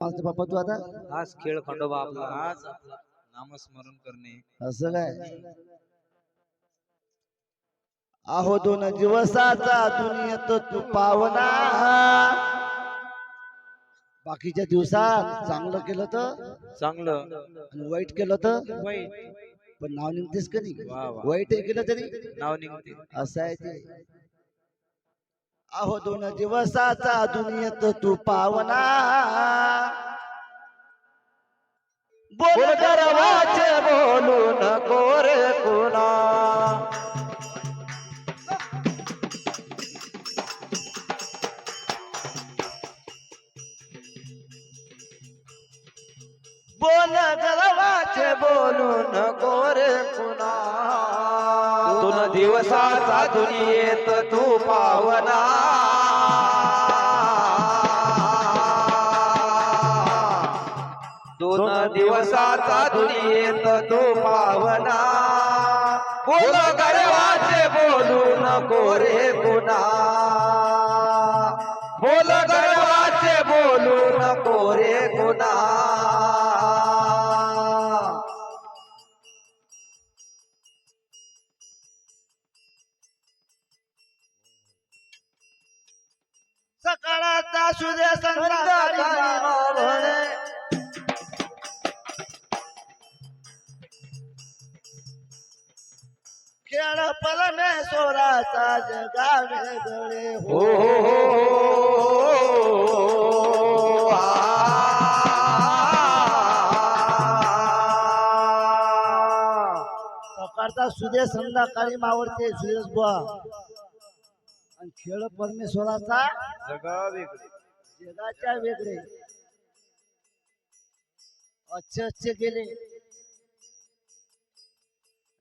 माझं बाप्पा तू आता हाच खेळ खंडोबा आपला हाच आपला नामस्मरण करणे असं काय आहो दोन दिवसाचा दुनियेत तू पावना बाकीच्या दिवसात चांगलं केलं तर चांगलं आणि वाईट केलं तर वाईट पण नाव निघतेस कधी वा वा. वाईट केलं तरी नाव निघते असं आहे ते आहो दोन दिवसाचा दुनियेत तू पावना बोल गर्वाचे बोलू नको रे कुणा बोल गर्वाचे बोलू नको रे कुणा दोन दिवसाचा दुनियेत तू पावना दोन दिवसाचा दुनियेत तू पावना बोल गर्वाचे बोलू नको रे कुणा बोल गर्वाचे बोलू नको रे कुणा सकाळचा सूर्य संध्याकाळी मावळे खेळ परमेश्वराचा जगा वेगळे हो सकाळचा सूर्य संध्याकाळी मावळते सुरेश बुवा आणि खेळ परमेश्वराचा जगाच्या वेगळे अच्छे अच्छे गेले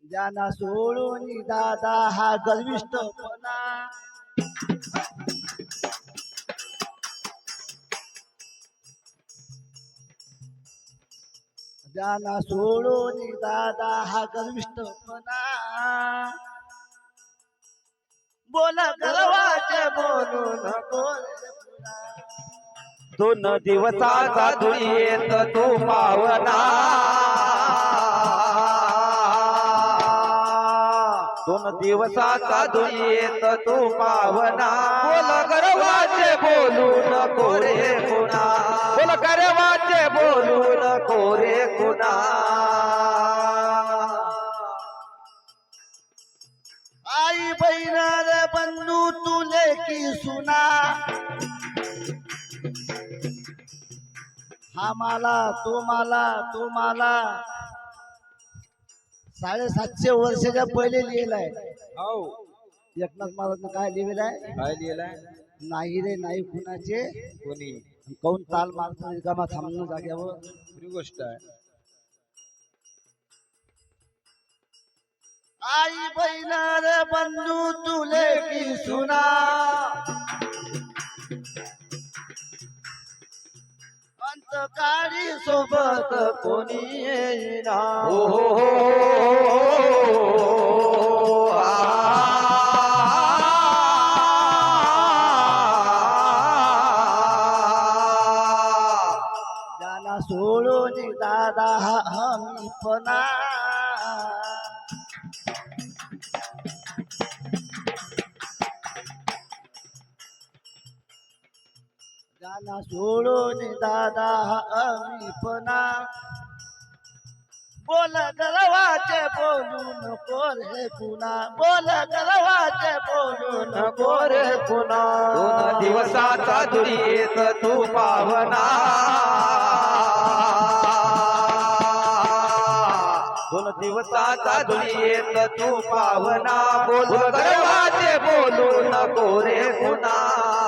ज्यांना सोडून दादा हा गर्विष्ठपणा ज्यांना सोडून दादा हा गर्विष्ठपणा बोला गर्वाचे बोलू नको रे पुन्हा. दोन दिवसाचा दुनियेत तू पावना दोन दिवसाचा दुनियेत तू पावना बोल गर्वाचे बोलू नको रे कुणा बोल गर्वाचे बोलू नको रे कुणा आई बहीण रे बंधू तुले की सुना हा मला तो मला 750 वर्षाच्या पहिले लिहिलाय हो एकनाथ महाराज काय लिहिलंय काय लिहिलंय नाही रे नाही कुणाचे कोणी कोण ताल मारतो रिकामा थांबणं जाग्यावर खरी गोष्ट आहे आई बहीण रे बंधू तुले की सुना अंतकाळी सोबत कोणी येईना हो ज्याला सोडून दादा हमीपणा ज्याला सोडून दादा हमीपणा बोल गर्वाचे बोलू नको रे पुन्हा बोल गर्वाचे बोलू नको रे पुन्हा दोन दिवसाचा दुनियेत तू पावना दोन दिवसाचा दुनियेत तू पावना बोल गर्वाचे बोलू नको रे पुन्हा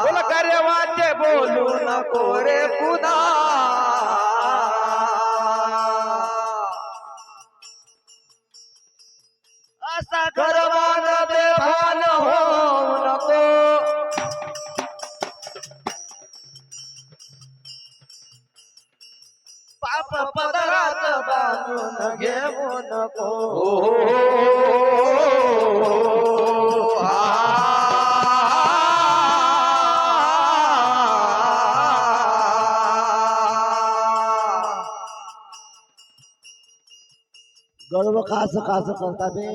बोल गर्वाचे बोलू नको रे पुन्हा असा गर्वान बेभान होऊ नको पाप पदरात बांधून घेऊ नको गर्व काच काच करता बे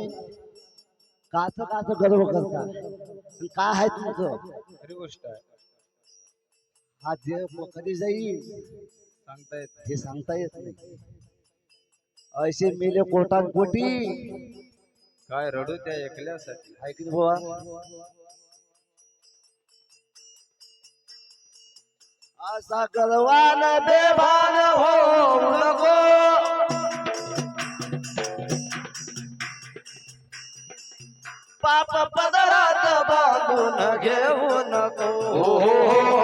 काच काच गर्व करता आणि काय आहे तुमचं खरी गोष्ट आहे. हा देव कधी जाईल सांगता येत हे सांगता येत नाही ऐसे मेले कोटान कोटी काय रडू त्या एकल्यासाठी. ऐकली बुवा असा गर्वान बेभान होऊ नको पाप पदरात बांधून घेऊ नको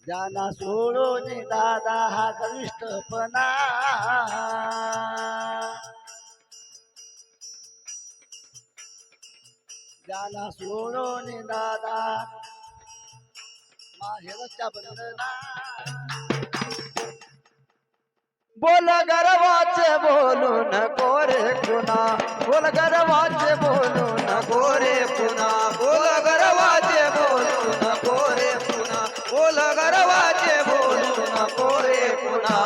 ज्यांना सोडून दादा हा गरिष्ठपणा ज्यांना सोडून दादा माहेरच्या बंधना बोल गर्वाचे बोलू नको रे पुन्हा बोल गर्वाचे बोलू नको रे पुन्हा बोल गर्वाचे बोलू नको रे पुन्हा. बोल गर्वाचे बोलू नको रे पुन्हा.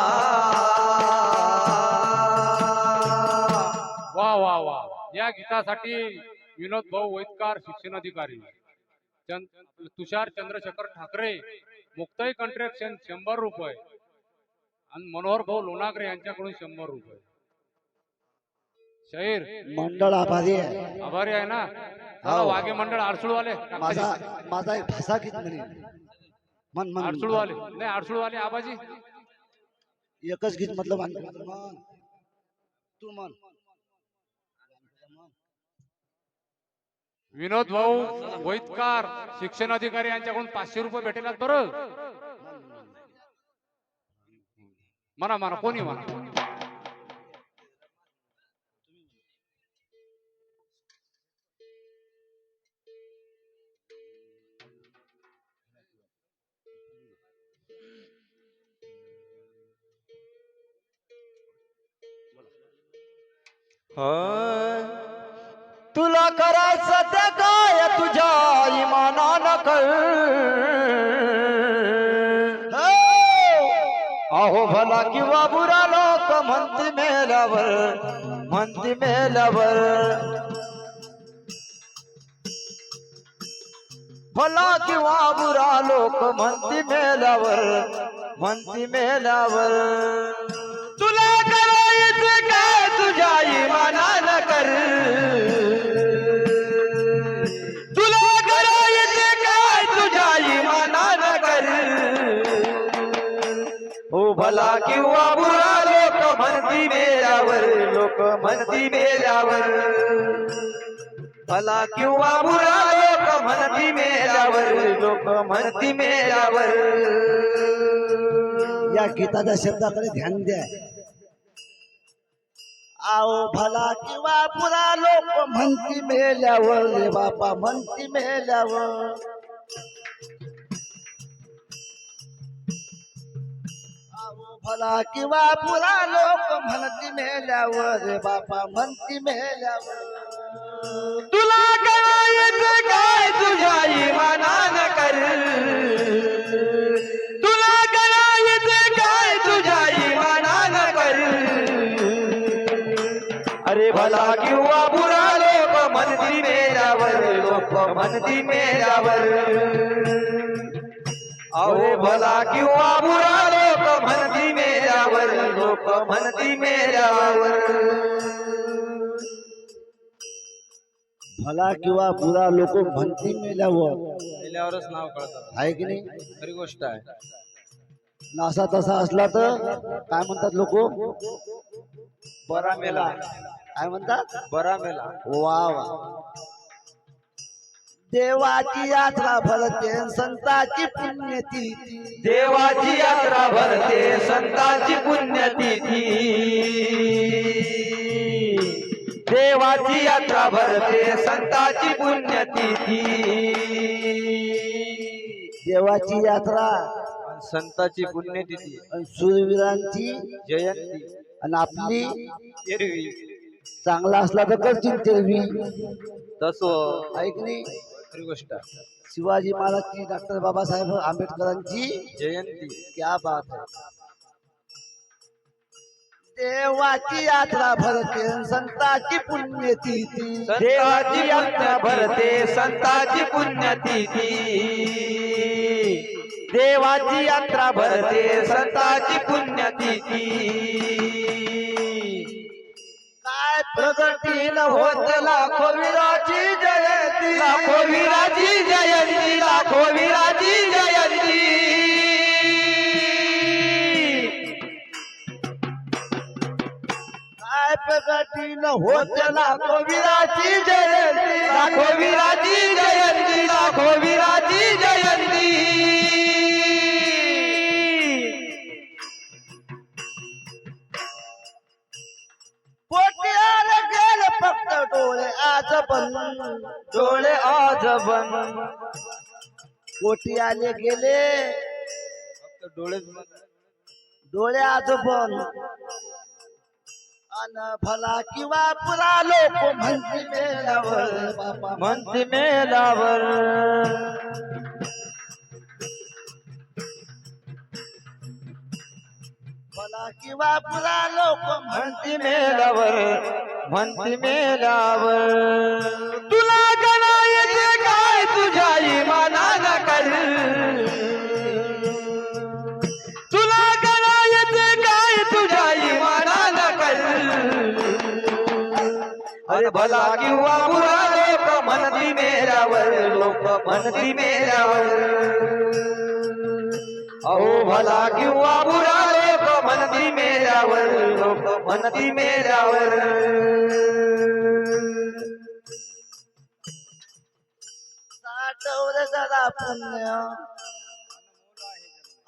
वा वा वा या गीतासाठी विनोद भाऊ वैदकार शिक्षणाधिकारी तुषार चंद्रशेखर ठाकरे मुक्ताई कंट्रॅक्शन 100 रुपये आणि मनोहर भाऊ लोणागरे यांच्याकडून 100 रुपये. शाहीर मंडळ आभारी आहे आभारी आहे ना. चला, वाघे मंडळ आरसूळवाले माझा माझा एक भाषा गीत म्हणे मन मन आरसूळवाले नाही आरसूळवाले आबाजी एकच गीत मतलब मन तू मन विनोद भाऊ वैदकार शिक्षणाधिकारी यांच्याकडून 500 रुपये भेटेल बरं. म्हणा म्हणा कोणी म्हणा. तुला करायचं ते काय तुझ्या इमानानं कर अहो भला किंवा बुरा लोक म्हणती मेल्यावर भला किंवा बुरा लोक म्हणती मेल्यावर तुला करायचं काय तुझ्या इमानानं कर तुला करायचं काय तुझ्या इमानानं कर हो भला किंवा बुरा लोक म्हणती मेल्यावर भला किंवा बुरा लोक म्हणती मेल्यावर या गीताच्या शब्दाकडे ध्यान द्या. आओ भला किंवा बुरा लोक म्हणती मेल्यावर रे बापा म्हणती मेल्यावर आओ भला किंवा बुरा लोक म्हणती मेल्यावर रे बापा म्हणती मेल्यावर तुला करायचं काय तुझ्या इमानानं कर तुला करायचं काय तुझ्या इमानानं कर अरे भला किंवा बुरा लोक म्हणती मेल्यावर अहो भला किंवा बुरा लोक म्हणती मेल्यावर भला किंवा बुरा लोक म्हणती मेल्यावरच नाव कळतं. आहे की नाही. खरी गोष्ट आहे. नासा तसा असला तर काय म्हणतात लोक बरा मेला. काय म्हणतात बरा मेला. वा वा देवाची यात्रा भरते संताची पुण्यतिथी देवाची यात्रा भरते संतांची पुण्यतिथी देवाची यात्रा भरते संतांची पुण्यतिथी देवाची यात्रा संतांची पुण्यतिथी आणि सूरवीरांची जयंती आणि आपली एरवी चांगला असला तर करतील तेरवी तसो ऐकली खरी गोष्ट आहे. शिवाजी महाराजची डॉक्टर बाबासाहेब आंबेडकरांची जयंती क्या बात है. देवाची यात्रा भरते संताची पुण्यतिथी. देवाची यात्रा भरते संताची पुण्यतिथी. देवाची यात्रा भरते संताची पुण्यतिथी. काय प्रगती न होत लाखो वीराची जयंती. लाखो वीराची जयंती. लाखो वीराची जयंती. काय प्रगती न होत लाखो वीराची जयंती. लाखो वीराची जयंती. लाखो वीराची जयंती. पोट्यार गेले फक्त डोळे आज बंद. डोळे आज बंद. पोटी आले गेले फक्त डोळेच बंद. डोळे आज बंद. अन भला किंवा पुरा लोक म्हणती मेल्यावर बापा म्हणते मेलावर. भला किंवा पुरा लोक म्हणते मेलावर. म्हणते मेलावर. तुला गणायचे काय तुझ्या इमानान कर. तुला गणायचे काय तुझ्या इमानान कर. अरे भला किंवा बुरा लोक म्हणती मेल्यावर. लोक म्हणती मेल्यावर. अहो भला किंवा बुरा लोक म्हणती मेल्यावर. लोक म्हणती मेल्यावर. साठवले जरा पुण्य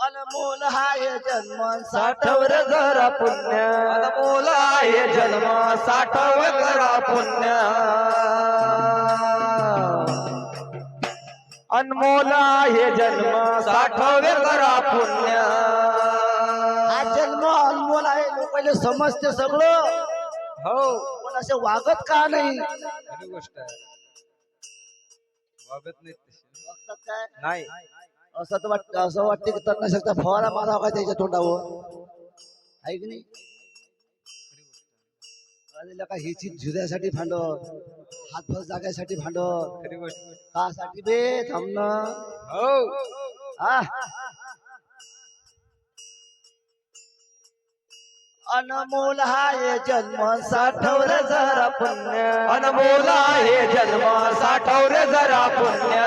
अनमोल हाय जन्म. साठवर जरा पुण्य. अनमोल आहे जन्म. साठव जरा पुण्य. अनमोल आहे जन्म. साठव जरा पुण्य. हा जन्म अनमोल आहे. लोकांना समजते सगळं हो पण असे वागत का नाही. खरी गोष्ट आहे. वागत नाही तशी. वागतात काय नाही. असं वाटते की त्यांना शकता फवारा मारावा काय त्याच्या तोंडावर. आहे की नाही. अरे का हिची झुऱ्यासाठी भांडत हातभर जागायसाठी भांडत खरी गोष्ट. कासाठी बे थांबणं. हो आ अनमोल हाय जन्म साठवर जरा पुण्य. अनमोल आहे जन्म. साठव जरा पुण्य.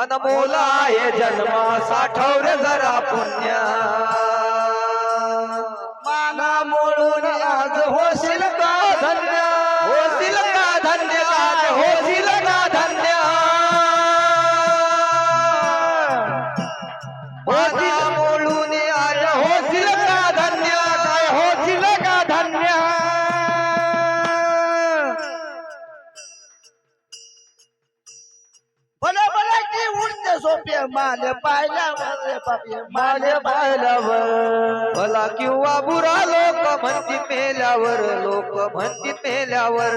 अनमोल आहे जन्म. साठव जरा पुण्य. माना मोडून आज होशील का धन्य. होशील का धन्य. आज होशील का धन्य. होशील मोडून आज होशील का धन्य. काय होशील का धन्य. भले भले की उडते सोपे माल पाहिल्यावर रे बापे माले पाहिल्यावर. भला किंवा बुरा लोक म्हणतील मेल्यावर. लोक म्हणतील मेल्यावर.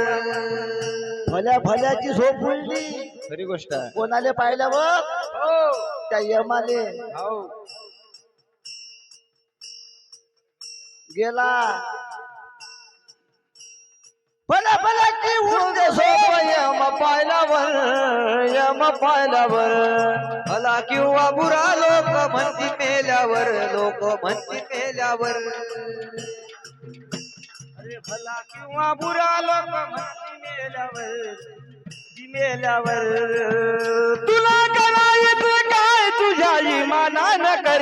भल्या भल्याची झोप उडली खरी गोष्ट आहे. कोणाले पाहिल्यावर त्या यमाले गेला. भल्या भल्याची उडते सोप यम पाहिल्यावर. यम पाहिल्यावर. भला किंवा बुरा लोक म्हणतील मेल्यावर. लोक म्हणतील मेल्यावर. अरे भला किंवा बुरा लोक म्हणती मेल्यावर. ती मेल्यावर तुला करायचं काय तुझ्या इमानान कर.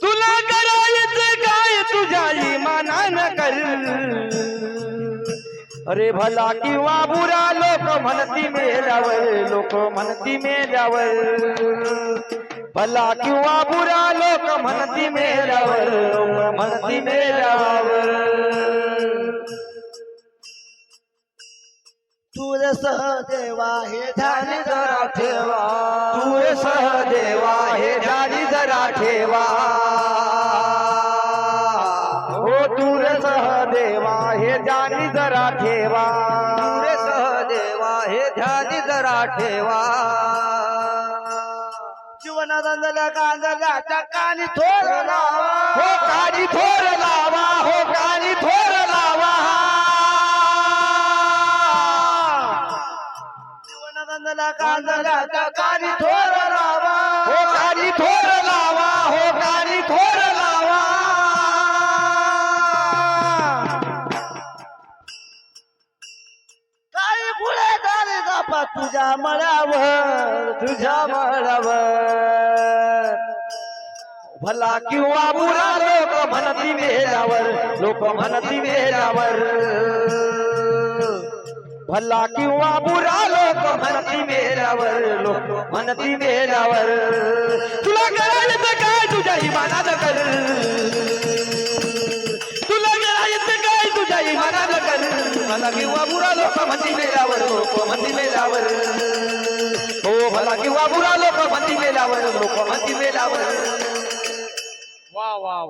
तुला करायचं काय तुझ्या इमानान कर. अरे भला किंवा बुरा लोक म्हणती मेल्यावर. लोक म्हणती मेल्यावर. भला किंवा बुरा लोक म्हणती मेल्यावर. लोक म्हणती मेल्यावर. तूर सहदेवा हे ध्यानी जरा ठेवा. तूर सहदेवा हे ध्यानी जरा ठेवा. हो तूर ध्यानी जरा ठेवा रे सहदेवा हे ध्यानी जरा ठेवा जीवनानंदला गांजला कानी थोर लावा हो कानी थोर लावा हो कानी थोर लावा जीवनानंदला गांजला कानी थोर लावा हो कानी थोर लावा हो कानी थोर लावा काही गुळेदार जापा तुझ्या मळ्यावर तुझ्या मळ्यावर भला किंवा बुरा लोक म्हणती मेल्यावर लोक म्हणती मेल्यावर भला किंवा बुरा लोक म्हणती मेल्यावर लोक म्हणती मेल्यावर तुला करायचं काय तुझ्या इमानात कर तुला करायचं काय तुझ्या इमानात कर भला किंवा बुरा लोक म्हणती मेल्यावर लोक म्हणती मेल्यावर हो भला किंवा बुरा लोक म्हणती मेल्यावर लोक म्हणती मेल्यावर वा वा